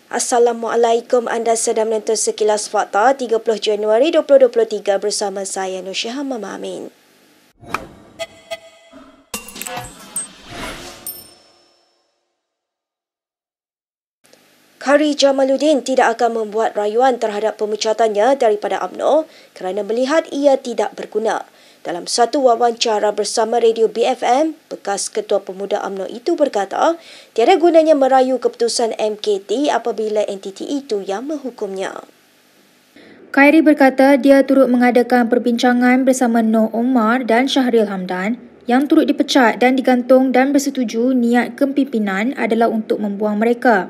Assalamualaikum, anda sedang menonton Sekilas Fakta 30 Januari 2023 bersama saya Nur Syaham Mama Amin. Khairy Jamaluddin tidak akan membuat rayuan terhadap pemecatannya daripada UMNO kerana melihat ia tidak berguna. Dalam satu wawancara bersama Radio BFM, bekas Ketua Pemuda UMNO itu berkata, tiada gunanya merayu keputusan MKT apabila entiti itu yang menghukumnya. Khairy berkata dia turut mengadakan perbincangan bersama Noh Omar dan Syahril Hamdan yang turut dipecat dan digantung dan bersetuju niat kepimpinan adalah untuk membuang mereka.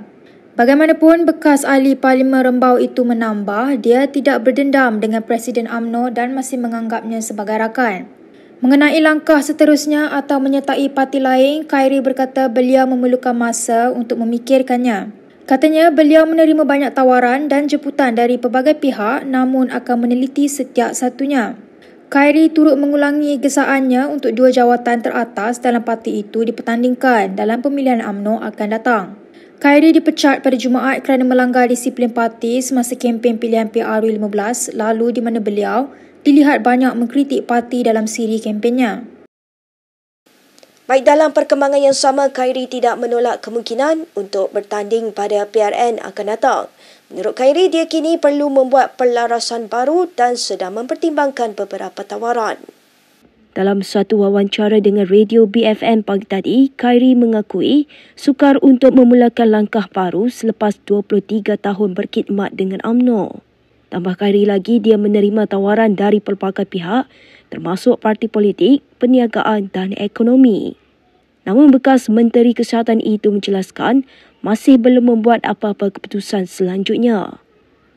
Bagaimanapun, bekas ahli Parlimen Rembau itu menambah dia tidak berdendam dengan Presiden UMNO dan masih menganggapnya sebagai rakan. Mengenai langkah seterusnya atau menyertai parti lain, Khairy berkata beliau memerlukan masa untuk memikirkannya. Katanya beliau menerima banyak tawaran dan jemputan dari pelbagai pihak namun akan meneliti setiap satunya. Khairy turut mengulangi gesaannya untuk dua jawatan teratas dalam parti itu dipertandingkan dalam pemilihan UMNO akan datang. Khairy dipecat pada Jumaat kerana melanggar disiplin parti semasa kempen pilihan PRU15 lalu di mana beliau dilihat banyak mengkritik parti dalam siri kempennya. Baik, dalam perkembangan yang sama, Khairy tidak menolak kemungkinan untuk bertanding pada PRN akan datang. Menurut Khairy, dia kini perlu membuat pelarasan baru dan sedang mempertimbangkan beberapa tawaran. Dalam satu wawancara dengan Radio BFM pagi tadi, Khairy mengakui sukar untuk memulakan langkah baru selepas 23 tahun berkhidmat dengan UMNO. Tambah Khairy lagi, dia menerima tawaran dari pelbagai pihak termasuk parti politik, perniagaan dan ekonomi. Namun bekas Menteri Kesihatan itu menjelaskan masih belum membuat apa-apa keputusan selanjutnya.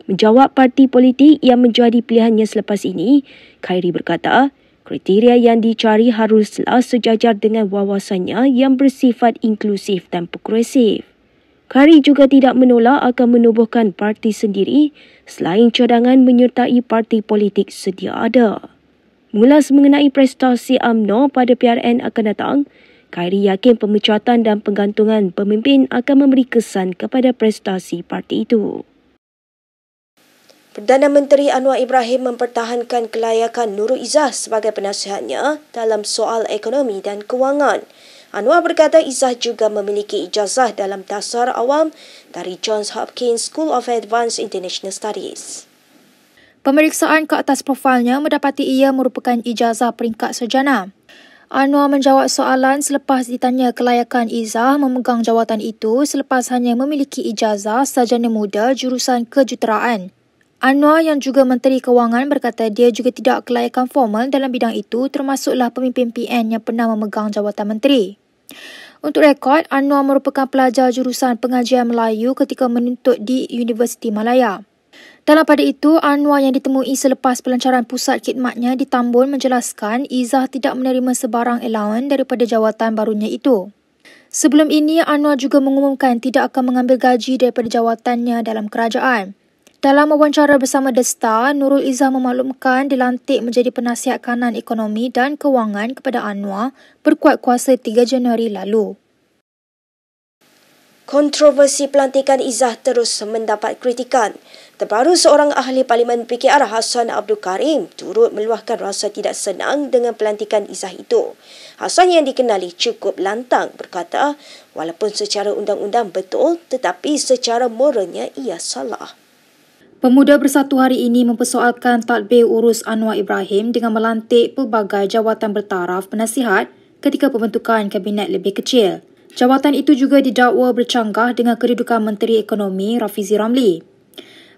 Menjawab parti politik yang menjadi pilihannya selepas ini, Khairy berkata, kriteria yang dicari haruslah sejajar dengan wawasannya yang bersifat inklusif dan progresif. Khairy juga tidak menolak akan menubuhkan parti sendiri selain cadangan menyertai parti politik sedia ada. Mengulas mengenai prestasi UMNO pada PRN akan datang, Khairy yakin pemecatan dan penggantungan pemimpin akan memberi kesan kepada prestasi parti itu. Perdana Menteri Anwar Ibrahim mempertahankan kelayakan Nurul Izzah sebagai penasihatnya dalam soal ekonomi dan kewangan. Anwar berkata Izzah juga memiliki ijazah dalam dasar awam dari Johns Hopkins School of Advanced International Studies. Pemeriksaan ke atas profilnya mendapati ia merupakan ijazah peringkat sarjana. Anwar menjawab soalan selepas ditanya kelayakan Izzah memegang jawatan itu selepas hanya memiliki ijazah sarjana muda jurusan kejuruteraan. Anwar yang juga Menteri Kewangan berkata dia juga tidak kelayakan formal dalam bidang itu termasuklah pemimpin PN yang pernah memegang jawatan menteri. Untuk rekod, Anwar merupakan pelajar jurusan pengajian Melayu ketika menuntut di Universiti Malaya. Dalam pada itu, Anwar yang ditemui selepas pelancaran pusat khidmatnya di Tambun menjelaskan Izzah tidak menerima sebarang allowance daripada jawatan barunya itu. Sebelum ini, Anwar juga mengumumkan tidak akan mengambil gaji daripada jawatannya dalam kerajaan. Dalam wawancara bersama The Star, Nurul Izzah memaklumkan dilantik menjadi penasihat kanan ekonomi dan kewangan kepada Anwar berkuat kuasa 3 Januari lalu. Kontroversi pelantikan Izzah terus mendapat kritikan. Terbaru seorang ahli Parlimen PKR Hassan Abdul Karim turut meluahkan rasa tidak senang dengan pelantikan Izzah itu. Hassan yang dikenali cukup lantang berkata, walaupun secara undang-undang betul tetapi secara moralnya ia salah. Pemuda Bersatu hari ini mempersoalkan tadbir urus Anwar Ibrahim dengan melantik pelbagai jawatan bertaraf penasihat ketika pembentukan kabinet lebih kecil. Jawatan itu juga didakwa bercanggah dengan kedudukan Menteri Ekonomi Rafizi Ramli.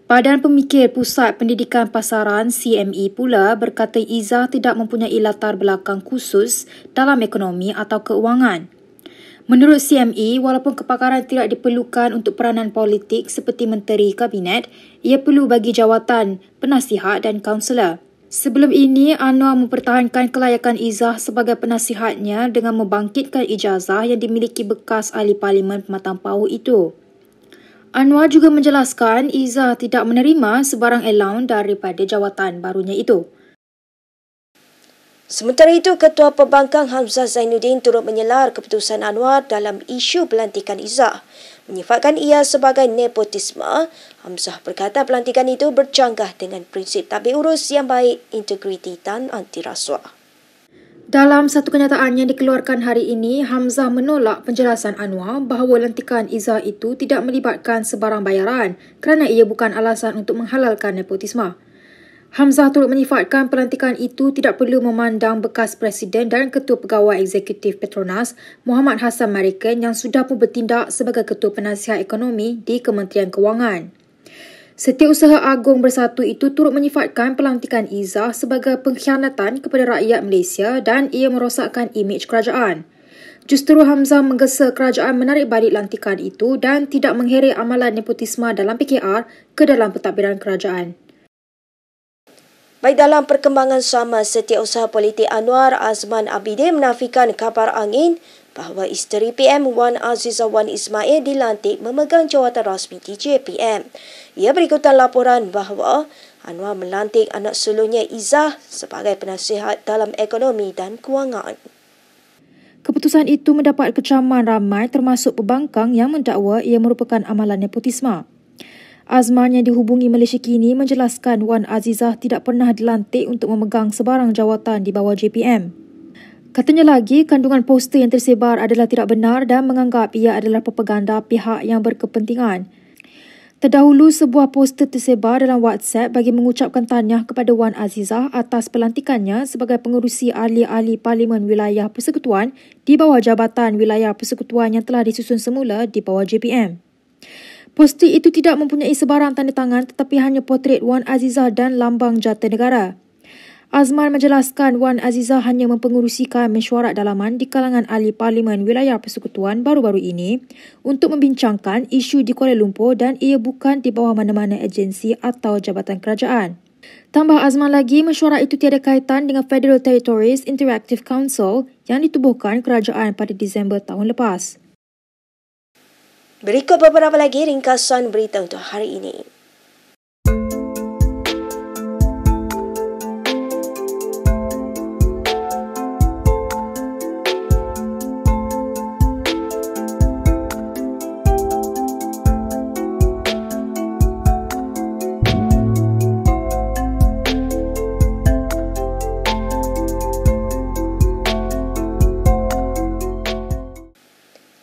Badan Pemikir Pusat Pendidikan Pasaran CME pula berkata Izzah tidak mempunyai latar belakang khusus dalam ekonomi atau keuangan. Menurut CME, walaupun kepakaran tidak diperlukan untuk peranan politik seperti menteri kabinet, ia perlu bagi jawatan penasihat dan kaunselor. Sebelum ini, Anwar mempertahankan kelayakan Izzah sebagai penasihatnya dengan membangkitkan ijazah yang dimiliki bekas ahli Parlimen Pematang Pauh itu. Anwar juga menjelaskan Izzah tidak menerima sebarang allowance daripada jawatan barunya itu. Sementara itu, Ketua Pembangkang Hamzah Zainuddin turut menyelar keputusan Anwar dalam isu pelantikan Izzah. Menyifatkan ia sebagai nepotisme, Hamzah berkata pelantikan itu bercanggah dengan prinsip tabik urus yang baik, integriti dan anti rasuah. Dalam satu kenyataan yang dikeluarkan hari ini, Hamzah menolak penjelasan Anwar bahawa lantikan Izzah itu tidak melibatkan sebarang bayaran kerana ia bukan alasan untuk menghalalkan nepotisme. Hamzah turut menyifatkan pelantikan itu tidak perlu memandang bekas Presiden dan Ketua Pegawai Eksekutif Petronas Muhammad Hassan Marikan yang sudah pun bertindak sebagai Ketua Penasihat Ekonomi di Kementerian Kewangan. Setiausaha Agung Bersatu itu turut menyifatkan pelantikan Izzah sebagai pengkhianatan kepada rakyat Malaysia dan ia merosakkan imej kerajaan. Justru Hamzah menggesa kerajaan menarik balik lantikan itu dan tidak mengheret amalan nepotisme dalam PKR ke dalam pentadbiran kerajaan. Baik, dalam perkembangan sama, Setiausaha Politik Anwar Azman Abidin menafikan kabar angin bahawa isteri PM Wan Azizah Wan Ismail dilantik memegang jawatan rasmi DJ PM. Ia berikutan laporan bahawa Anwar melantik anak sulungnya Izzah sebagai penasihat dalam ekonomi dan kewangan. Keputusan itu mendapat kecaman ramai termasuk pembangkang yang mendakwa ia merupakan amalan nepotisme. Azman yang dihubungi Malaysia Kini menjelaskan Wan Azizah tidak pernah dilantik untuk memegang sebarang jawatan di bawah JPM. Katanya lagi, kandungan poster yang tersebar adalah tidak benar dan menganggap ia adalah propaganda pihak yang berkepentingan. Terdahulu, sebuah poster tersebar dalam WhatsApp bagi mengucapkan tahniah kepada Wan Azizah atas pelantikannya sebagai pengerusi ahli-ahli Parlimen Wilayah Persekutuan di bawah Jabatan Wilayah Persekutuan yang telah disusun semula di bawah JPM. Poster itu tidak mempunyai sebarang tanda tangan tetapi hanya potret Wan Azizah dan lambang Jatinegara. Azman menjelaskan Wan Azizah hanya mempengerusikan mesyuarat dalaman di kalangan ahli Parlimen Wilayah Persekutuan baru-baru ini untuk membincangkan isu di Kuala Lumpur dan ia bukan di bawah mana-mana agensi atau jabatan kerajaan. Tambah Azman lagi, mesyuarat itu tiada kaitan dengan Federal Territories Interactive Council yang ditubuhkan kerajaan pada Disember tahun lepas. Berikut beberapa lagi ringkasan berita untuk hari ini.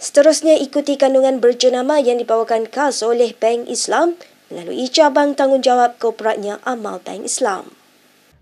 Seterusnya, ikuti kandungan berjenama yang dibawakan khas oleh Bank Islam melalui cabang tanggungjawab korporatnya Amal Bank Islam.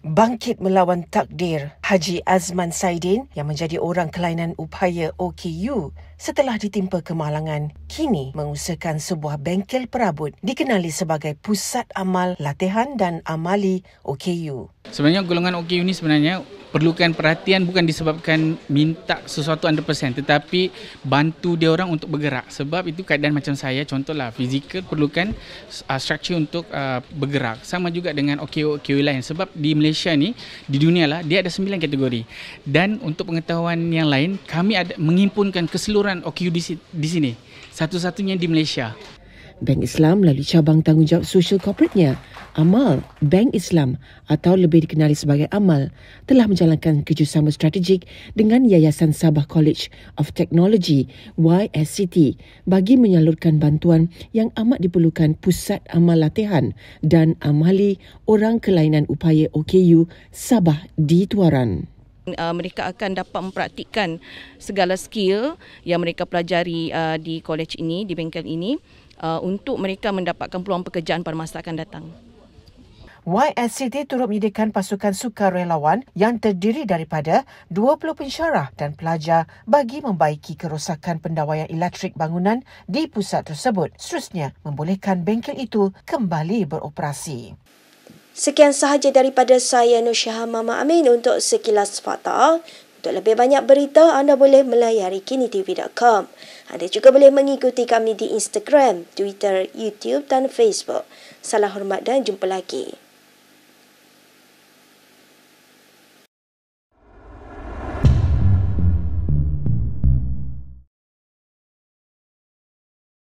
Bangkit melawan takdir, Haji Azman Saidin yang menjadi orang kelainan upaya OKU setelah ditimpa kemalangan, kini mengusahakan sebuah bengkel perabot dikenali sebagai Pusat Amal Latihan dan Amali OKU. Sebenarnya golongan OKU ni sebenarnya perlukan perhatian bukan disebabkan minta sesuatu 100% tetapi bantu dia orang untuk bergerak. Sebab itu keadaan macam saya, contohlah fizikal perlukan structure untuk bergerak. Sama juga dengan OKU lain sebab di Malaysia ni, di dunia lah, dia ada 9 kategori. Dan untuk pengetahuan yang lain, kami ada menghimpunkan keseluruhan OKU di sini. Satu-satunya di Malaysia. Bank Islam melalui cabang tanggungjawab sosial korporatnya, Amal Bank Islam atau lebih dikenali sebagai Amal, telah menjalankan kerjasama strategik dengan Yayasan Sabah College of Technology YSCT bagi menyalurkan bantuan yang amat diperlukan Pusat Amal Latihan dan Amali Orang Kelainan Upaya OKU Sabah di Tuaran. Mereka akan dapat mempraktikkan segala skill yang mereka pelajari di college ini, di bengkel ini, untuk mereka mendapatkan peluang pekerjaan pada masa akan datang. YSCT turut menyediakan pasukan sukarelawan yang terdiri daripada 20 pensyarah dan pelajar bagi membaiki kerosakan pendawaian elektrik bangunan di pusat tersebut. Seterusnya, membolehkan bengkel itu kembali beroperasi. Sekian sahaja daripada saya, Nur Syah Mama Amin, untuk Sekilas Fakta. Untuk lebih banyak berita, anda boleh melayari kinitv.com. Anda juga boleh mengikuti kami di Instagram, Twitter, YouTube dan Facebook. Salam hormat dan jumpa lagi.